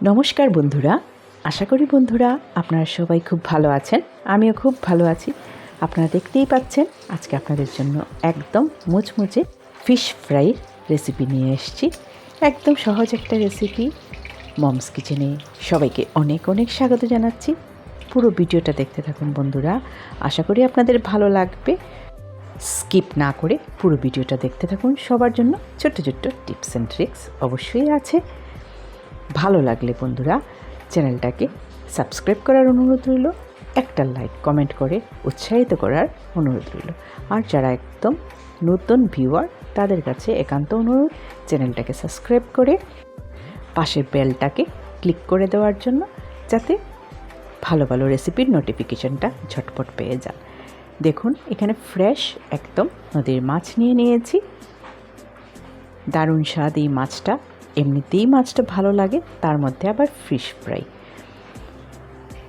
নমস্কার বন্ধুরা, আশা করি বন্ধুরা আপনারা সবাই খুব ভালো আছেন। আমিও খুব ভালো আছি। আপনারা দেখতেই পাচ্ছেন আজকে আপনাদের জন্য একদম মুচমুচে ফিশ ফ্রাই রেসিপি নিয়ে এসেছি। একদম সহজ একটা রেসিপি। মমস কিচেনে সবাইকে অনেক অনেক স্বাগত জানাচ্ছি। পুরো ভিডিওটা দেখতে থাকুন বন্ধুরা, আশা করি আপনাদের ভালো লাগবে। স্কিপ না করে পুরো ভিডিওটা দেখতে থাকুন। সবার জন্য ছোট্ট ছোট্ট টিপস অ্যান্ড ট্রিক্স অবশ্যই আছে। ভালো লাগলে বন্ধুরা চ্যানেলটাকে সাবস্ক্রাইব করার অনুরোধ রইল, একটা লাইক কমেন্ট করে উৎসাহিত করার অনুরোধ রইল। আর যারা একদম নতুন ভিউয়ার তাদের কাছে একান্ত অনুরোধ চ্যানেলটাকে সাবস্ক্রাইব করে পাশের বেলটাকে ক্লিক করে দেওয়ার জন্য, যাতে ভালো ভালো রেসিপির নোটিফিকেশনটা ঝটপট পেয়ে যান। দেখুন এখানে ফ্রেশ একদম নদীর মাছ নিয়ে নিয়েছি। দারুণ স্বাদ এই মাছটা, এমনিতেই মাছটা ভালো লাগে, তার মধ্যে আবার ফিশ ফ্রাই।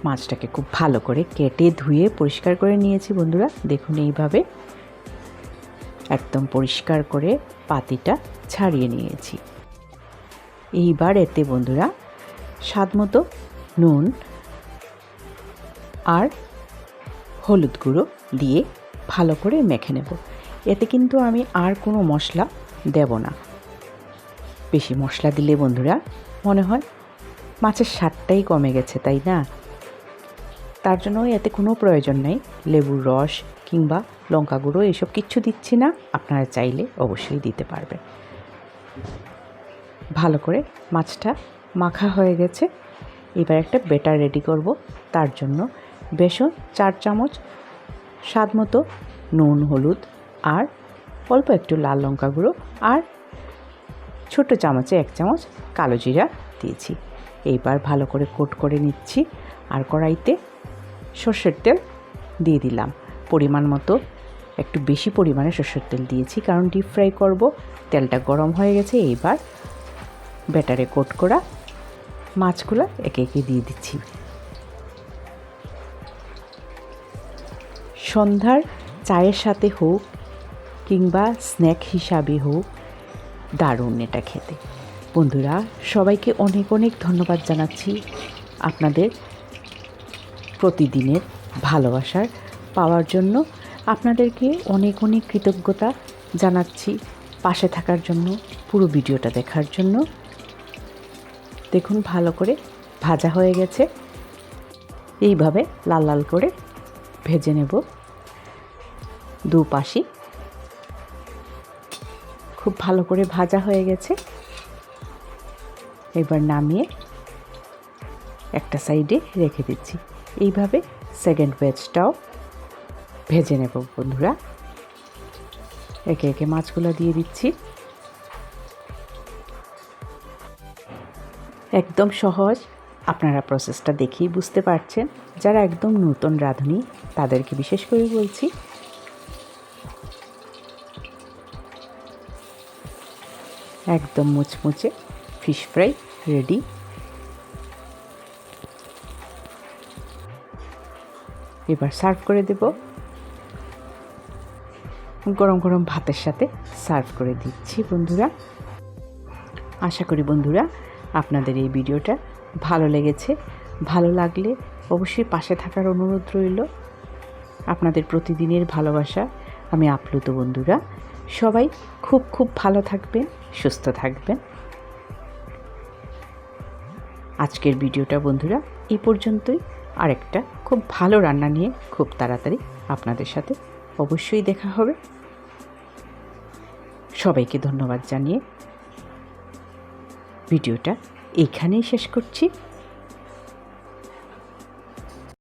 মাছটাকে খুব ভালো করে কেটে ধুয়ে পরিষ্কার করে নিয়েছি বন্ধুরা। দেখুন এইভাবে একদম পরিষ্কার করে পাতিটা ছাড়িয়ে নিয়েছি। এইবার এতে বন্ধুরা স্বাদ মতো নুন আর হলুদ গুঁড়ো দিয়ে ভালো করে মেখে নেব। এতে কিন্তু আমি আর কোনো মশলা দেব না। বেশি মশলা দিলে বন্ধুরা মনে হয় মাছের স্বাদটাই কমে গেছে, তাই না? তার জন্য এতে কোনো প্রয়োজন নেই। লেবুর রস কিংবা লঙ্কা গুঁড়ো এসব কিচ্ছু দিচ্ছি না, আপনারা চাইলে অবশ্যই দিতে পারবেন। ভালো করে মাছটা মাখা হয়ে গেছে। এবার একটা ব্যাটার রেডি করব। তার জন্য বেসন 4 চামচ, স্বাদ মতো নুন হলুদ আর অল্প একটু লাল লঙ্কা গুঁড়ো আর ছোট চামচে 1 চামচ কালো জিরা দিয়েছি। এইবার ভালো করে কোট করে নিচ্ছি। আর কড়াইতে সর্ষের তেল দিয়ে দিলাম পরিমাণ মতো, একটু বেশি পরিমাণে সর্ষের তেল দিয়েছি কারণ ডিপ ফ্রাই করব। তেলটা গরম হয়ে গেছে। এইবার ব্যাটারে কোট করা মাছগুলো একে একে দিয়ে দিচ্ছি। সন্ধ্যার চায়ের সাথে হোক কিংবা স্ন্যাক হিসাবে হোক, দারুণ এটা খেতে। বন্ধুরা সবাইকে অনেক অনেক ধন্যবাদ জানাচ্ছি আপনাদের প্রতিদিনের ভালোবাসার পাওয়ার জন্য। আপনাদেরকে অনেক অনেক কৃতজ্ঞতা জানাচ্ছি পাশে থাকার জন্য, পুরো ভিডিওটা দেখার জন্য। দেখুন ভালো করে ভাজা হয়ে গেছে। এইভাবে লাল লাল করে ভেজে নেব দুপাশই। খুব ভালো করে ভাজা হয়ে গেছে। এবার নামিয়ে একটা সাইডে রেখে দিচ্ছি। এইভাবে সেকেন্ড ব্যাচটাও ভেজে নেব বন্ধুরা। একে একে মাছগুলো দিয়ে দিচ্ছি। একদম সহজ, আপনারা প্রসেসটা দেখেই বুঝতে পারছেন। যারা একদম নতুন রাঁধুনি তাদেরকে বিশেষ করে বলছি। একদম মুচমুচে ফিশ ফ্রাই রেডি। এবার সার্ভ করে দেব। গরম গরম ভাতের সাথে সার্ভ করে দিচ্ছি বন্ধুরা। আশা করি বন্ধুরা আপনাদের এই ভিডিওটা ভালো লেগেছে। ভালো লাগলে অবশ্যই পাশে থাকার অনুরোধ রইল। আপনাদের প্রতিদিনের ভালোবাসা আমি আপ্লুত বন্ধুরা। সবাই খুব খুব ভালো থাকবেন, সুস্থ থাকবেন। আজকের ভিডিওটা বন্ধুরা এই পর্যন্তই। আরেকটা খুব ভালো রান্না নিয়ে খুব তাড়াতাড়ি আপনাদের সাথে অবশ্যই দেখা হবে। সবাইকে ধন্যবাদ জানিয়ে ভিডিওটা এইখানেই শেষ করছি।